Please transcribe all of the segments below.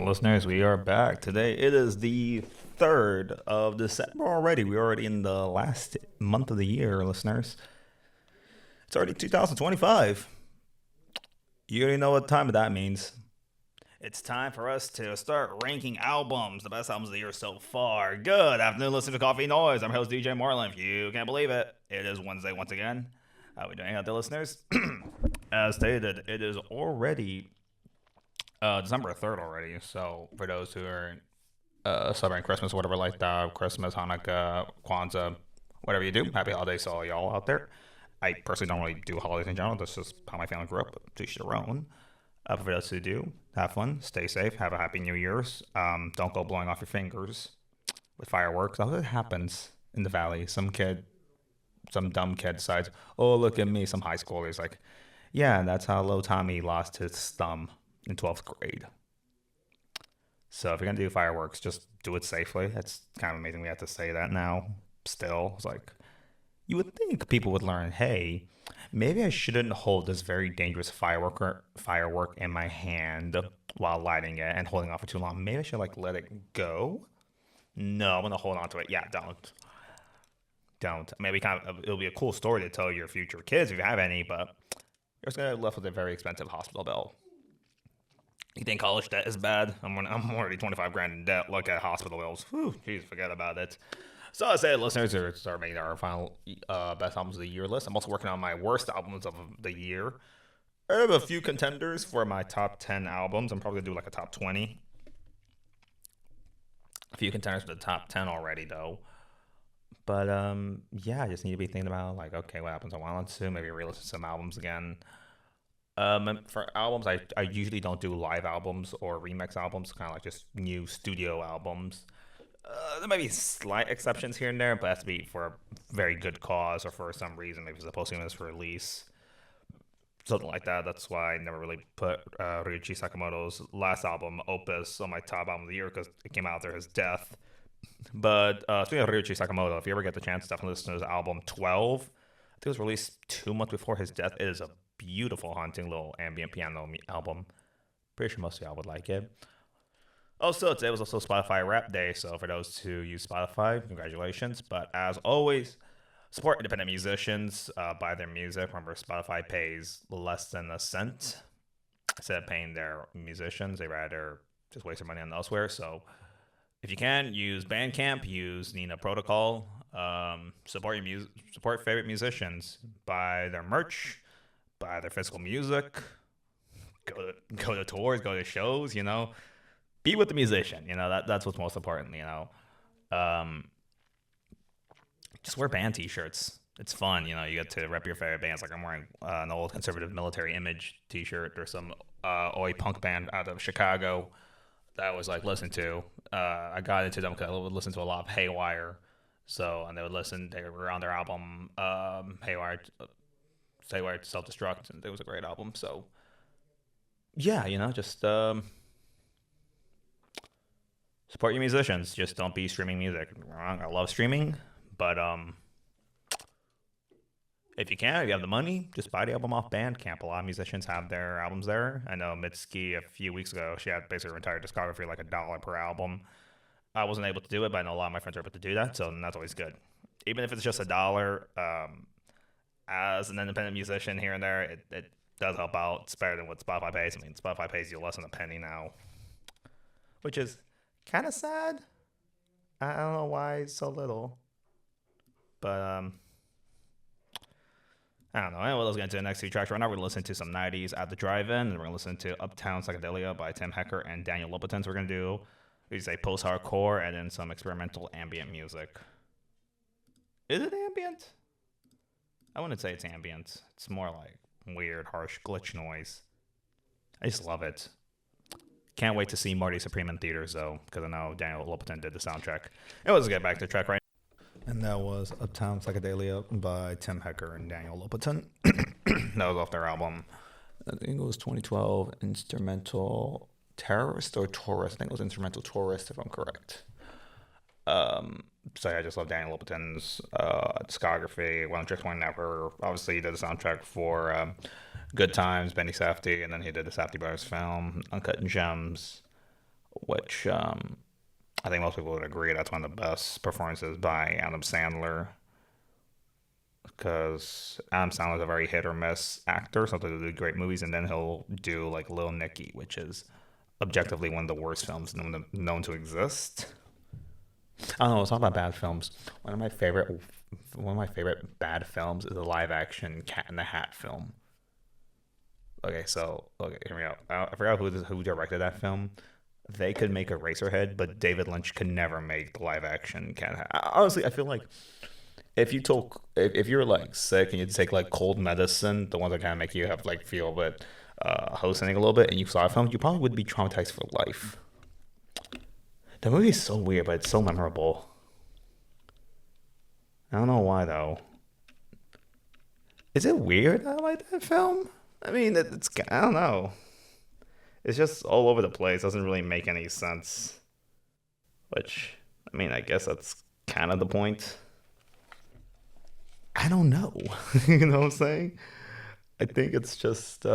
Listeners, we are back. Today it is the 3rd of December already. We're already in the last month of the year, listeners. It's already 2025. You already know what time that means. It's time for us to start ranking albums, the best albums of the year so far. Good afternoon, listening to Coffee Noise. I'm host DJ Marlin. If you can't believe it, it is Wednesday once again. How are we doing out there, listeners? As stated, it is already December 3rd already. So for those who are celebrating Christmas, whatever like that, Christmas, Hanukkah, Kwanzaa, whatever you do, happy holidays to all y'all out there. I personally don't really do holidays in general. That's just how my family grew up. To each their own. For those who do, have fun, stay safe, have a happy New Year's. Don't go blowing off your fingers with fireworks. That happens in the valley. Some dumb kid decides, oh, look at me. Some high schooler is like, yeah, that's how little Tommy lost his thumb in 12th grade. So if you're going to do fireworks, just do it safely. It's kind of amazing we have to say that now. Still, it's like, you would think people would learn, hey, maybe I shouldn't hold this very dangerous firework in my hand while lighting it and holding off for too long. Maybe I should let it go. No, I'm gonna hold on to it. Yeah, don't. Maybe it'll be a cool story to tell your future kids if you have any, but you're just gonna be left with a very expensive hospital bill. You think college debt is bad? I'm already 25 grand in debt. Look at hospital bills. Whew, jeez, forget about it. So I say, listeners, are start making our final best albums of the year list. I'm also working on my worst albums of the year. I have a few contenders for my top 10 albums. I'm probably going to do a top 20. A few contenders for the top 10 already, though. But, yeah, I just need to be thinking about, okay, what happens I want to? Maybe re-listen to some albums again. For albums, I usually don't do live albums or remix albums, kind of just new studio albums. There might be slight exceptions here and there, but it has to be for a very good cause or for some reason. Maybe it's a posthumous release, something like that. That's why I never really put Ryuichi Sakamoto's last album, Opus, on my top album of the year because it came out after his death. But speaking of Ryuichi Sakamoto, if you ever get the chance, definitely listen to his album 12. I think it was released 2 months before his death. It is a beautiful, haunting little ambient piano album. Pretty sure most of y'all would like it. Also, today was also Spotify Rap Day, so for those who use Spotify, congratulations. But as always, support independent musicians, buy their music. Remember, Spotify pays less than a cent. Instead of paying their musicians, they rather just waste their money on elsewhere. So if you can, use Bandcamp, use Nina Protocol, support favorite musicians, buy their merch, buy their physical music, go to tours, go to shows, be with the musician, that's what's most important, just wear band t-shirts. It's fun, you get to rep your favorite bands. Like I'm wearing an old conservative military image t-shirt. There's some oi punk band out of Chicago that I was listen to. I got into them because I would listen to a lot of Haywire. And they were on their album Haywire Self-Destruct, and it was a great album. So yeah, just support your musicians. Just don't be streaming music. I love streaming, but if you can, if you have the money, just buy the album off Bandcamp. A lot of musicians have their albums there. I know Mitski a few weeks ago, she had basically her entire discography $1 per album. I wasn't able to do it, but I know a lot of my friends are able to do that, so that's always good. Even if it's just $1, as an independent musician here and there, it does help out. It's better than what Spotify pays. I mean, Spotify pays you less than a penny now, which is kind of sad. I don't know why so little, but I don't know. Anyway, let's get into the next 2 tracks. Right now, we're going to listen to some 90s at the drive-in, and we're going to listen to Uptown Psychedelia by Tim Hecker and Daniel Lopatin. So we're going to do, post-hardcore and then some experimental ambient music. Is it ambient? I wouldn't say it's ambient. It's more like weird, harsh glitch noise. I just love it. Can't wait to see Marty Supreme in theaters, though, because I know Daniel Lopatin did the soundtrack. Let's get back to the track right now. And that was Uptown Psychedelia by Tim Hecker and Daniel Lopatin. That was off their album. I think it was 2012 Instrumental Terrorist or Tourist. I think it was Instrumental Tourist, if I'm correct. So yeah, I just love Daniel Lopatin's discography. One Tricks, One Never. Obviously, he did the soundtrack for Good Times, Benny Safdie, and then he did the Safdie Brothers film, Uncut Gems. which I think most people would agree that's one of the best performances by Adam Sandler. Because Adam Sandler's a very hit or miss actor. Sometimes he'll do great movies, and then he'll do like Little Nicky, which is objectively one of the worst films known to exist. I don't know. It's all about bad films. One of my favorite bad films is a live action Cat in the Hat film. Okay, hear me out. I forgot who directed that film. They could make Eraserhead, but David Lynch could never make the live action Cat in the Hat. Honestly, I feel like if you're like sick and you take like cold medicine, the ones that kind of make you have like feel a bit hallucinating a little bit, and you saw a film, you probably would be traumatized for life. The movie is so weird, but it's so memorable. I don't know why though. Is it weird I like that film? I mean, it's I don't know. It's just all over the place. Doesn't really make any sense. Which I mean, I guess that's kind of the point. I don't know. You know what I'm saying? I think it's just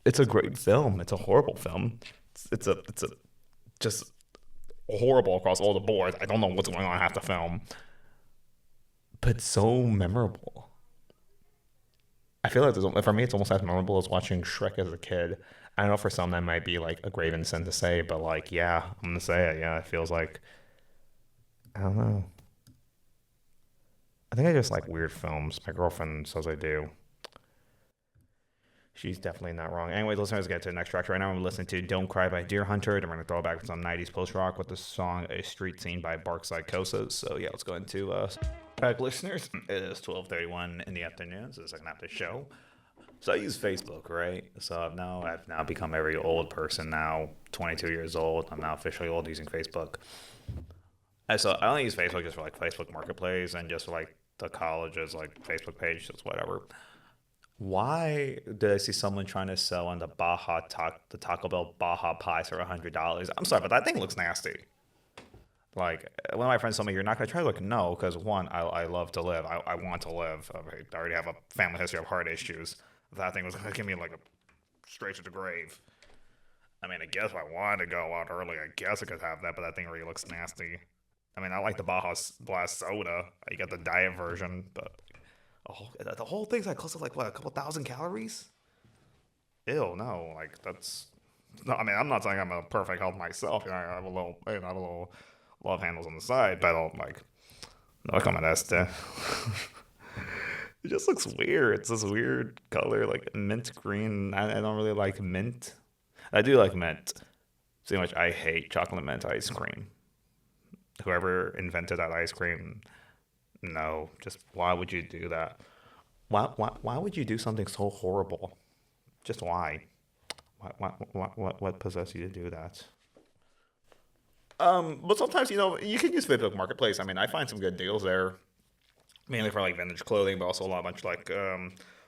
it's a great film. It's a horrible film. It's a just horrible across all the boards. I don't know what's going on half the film, but so memorable. I feel like for me, it's almost as memorable as watching Shrek as a kid. I know for some that might be like a graven sin to say, but like, yeah, I'm gonna say it. Yeah, it feels like I don't know. I think I just like weird films. My girlfriend says I do. She's definitely not wrong. Anyway, listeners, get to the next track. Right now, I'm listening to Don't Cry by Deer Hunter. Then we're going to throw it back to some 90s post rock with the song A Street Scene by Bark Psychosis. So, yeah, let's go into track listeners. It is 12:31 in the afternoon, so the second half of the show. So, I use Facebook, right? So, I've now become every old person now, 22 years old. I'm now officially old using Facebook. I only use Facebook just for like Facebook Marketplace and just for like the college's like Facebook page, just whatever. Why did I see someone trying to sell on the Taco Bell Baja Pies for $100? I'm sorry, but that thing looks nasty. Like one of my friends told me, "You're not gonna try." Like, no, because one, I love to live. I want to live. I already have a family history of heart issues. That thing was gonna give me like a straight to the grave. I mean, I guess if I wanted to go out early, I guess I could have that, but that thing really looks nasty. I mean, I like the Baja Blast soda. You got the diet version, but the whole thing's like close to like what, a couple thousand calories? Ew, no, like that's no. I mean, I'm not saying I'm a perfect health myself. I have a little, I have a little love handles on the side, but I don't like no come at este. It just looks weird. It's this weird color, like mint green. I don't really like mint. I do like mint. So much I hate chocolate mint ice cream. Whoever invented that ice cream, no, just why would you do that? Why would you do something so horrible? Just why? What possessed you to do that? But sometimes you can use Facebook Marketplace. I mean, I find some good deals there, mainly for like vintage clothing, but also a lot bunch like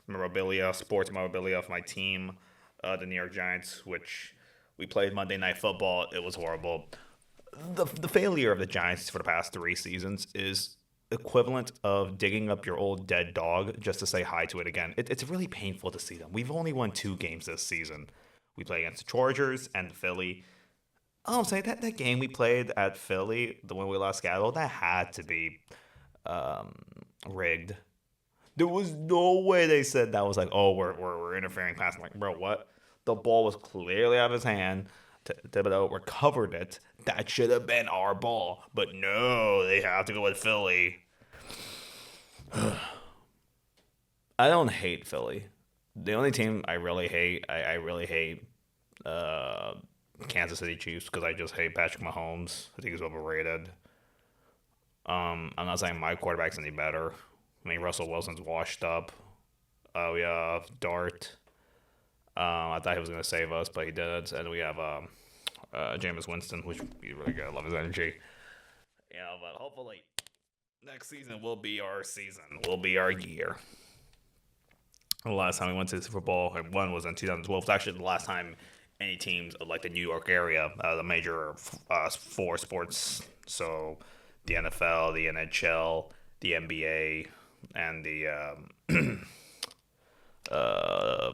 memorabilia, sports memorabilia of my team, the New York Giants, which we played Monday Night Football. It was horrible. The failure of the Giants for the past 3 seasons is equivalent of digging up your old dead dog just to say hi to it again. It's really painful to see them. We've only won 2 games this season. We play against the Chargers and Philly. Oh, I'm saying that game we played at Philly, the one we lost Scattle, that had to be um, rigged. There was no way they said that was like, oh, we're interfering pass. I'm like, bro, what? The ball was clearly out of his hand. Thibodeau recovered it. That should have been our ball. But no, they have to go with Philly. I don't hate Philly. The only team I really hate, I really hate uh, Kansas City Chiefs because I just hate Patrick Mahomes. I think he's overrated. I'm not saying my quarterback's any better. I mean, Russell Wilson's washed up. We have Dart. I thought he was going to save us, but he didn't. And we have Jameis Winston, which we really got to love his energy. But hopefully next season will be our season. Will be our year. The last time we went to the Super Bowl and one was in 2012. It's actually the last time any teams of like the New York area, the major four sports, so the NFL, the NHL, the NBA, and the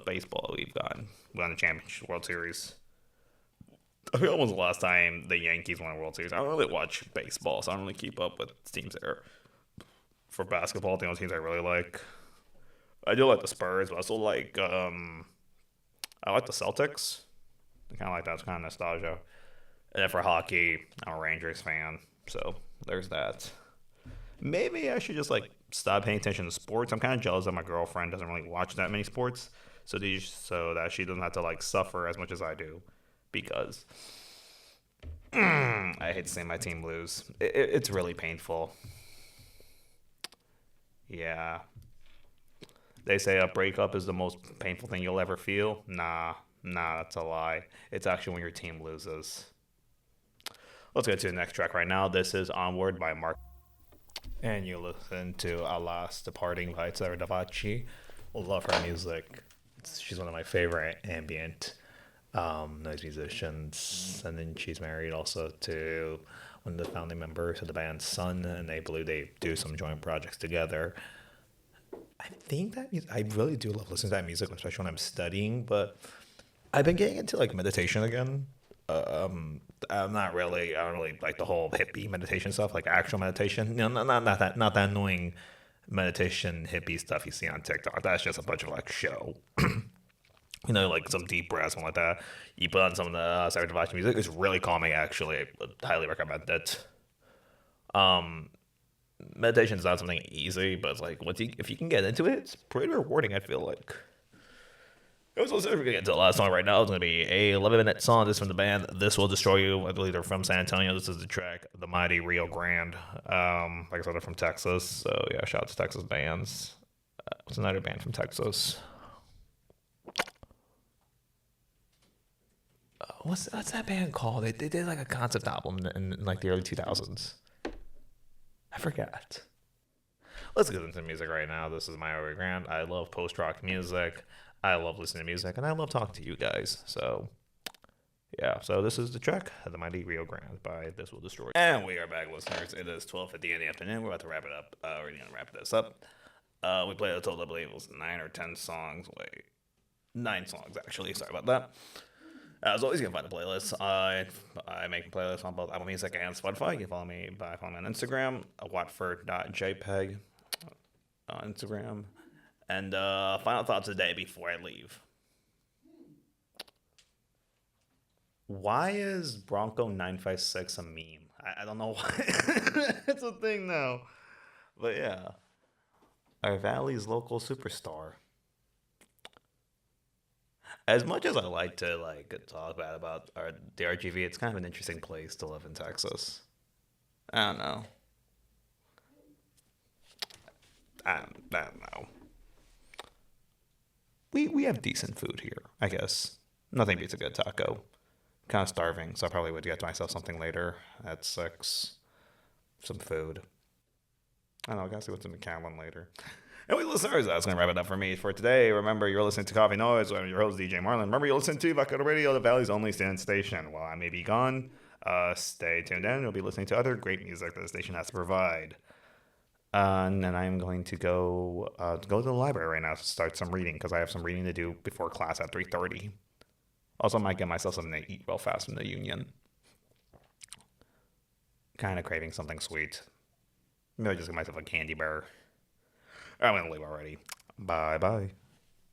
baseball we've gone. We won the championship World Series. I forgot when was the last time the Yankees won a World Series. I don't really watch baseball, so I don't really keep up with teams there. For basketball, the only teams I really like, I do like the Spurs, but I also like I like the Celtics. I kind of like that. It's kind of nostalgia. And then for hockey, I'm a Rangers fan, so there's that. Maybe I should just like stop paying attention to sports. I'm kind of jealous that my girlfriend doesn't really watch that many sports, so that she doesn't have to like suffer as much as I do, because I hate seeing my team lose. It's really painful. Yeah, they say a breakup is the most painful thing you'll ever feel. Nah, that's a lie. It's actually when your team loses. Let's get to the next track right now. This is Onward by Mark. And you listen to Alas Departing by Sarah Davachi. Love her music. She's one of my favorite ambient noise musicians. And then she's married also to one of the founding members of the band Sun, and they believe they do some joint projects together. I think that I really do love listening to that music, especially when I'm studying. But I've been getting into like meditation again. I'm not really. I don't really like the whole hippie meditation stuff, like actual meditation. Not that annoying meditation hippie stuff you see on TikTok. That's just a bunch of like show. Like some deep breaths, something like that. You put on some of the Sarah Devash music. It's really calming, actually. I would highly recommend it. Um, Meditation is not something easy, but it's like if you can get into it, it's pretty rewarding. I feel like. So we're gonna get to the last song right now. It's gonna be a 11-minute song. This is from the band This Will Destroy You. I believe they're from San Antonio. This is the track The Mighty Rio Grande. Like I said, they're from Texas. So yeah, shout out to Texas bands. What's another band from Texas? What's that band called? They did like a concept album in like the early 2000s. I forgot. Let's get into music right now. This is my Rio Grande. I love post rock music. I love listening to music, and I love talking to you guys. So, yeah. So this is the track, "The Mighty Rio Grande" by This Will Destroy. And we are back, listeners. It is 12:50 in the afternoon. We're about to wrap it up. We're gonna wrap this up. We played a total, I believe it was 9 or 10 songs. Wait, 9 songs actually. Sorry about that. As always, you can find the playlist. I make playlists on both Apple Music and Spotify. You can follow me by following me on Instagram, watford.jpg on Instagram. And final thoughts of the day before I leave. Why is Bronco 956 a meme? I don't know why. It's a thing now. But yeah. Our Valley's local superstar. As much as I like to talk bad about the RGV, it's kind of an interesting place to live in Texas. I don't know. I don't know. We have decent food here, I guess. Nothing beats a good taco. Kind of starving, so I probably would get myself something later at 6. Some food. I don't know, I gotta see what's in the calendar later. Anyway, listeners, that's going to wrap it up for me for today. Remember, you're listening to Coffee Noise. I'm your host, DJ Marlin. Remember, you're listening to Vaquero Radio, the Valley's only stand station. While I may be gone, stay tuned in. You'll be listening to other great music that the station has to provide. And then I'm going to go to the library right now to start some reading, because I have some reading to do before class at 3:30. Also, I might get myself something to eat real fast from the Union. Kind of craving something sweet. Maybe I'll just get myself a candy bar. I'm going to leave already. Bye-bye.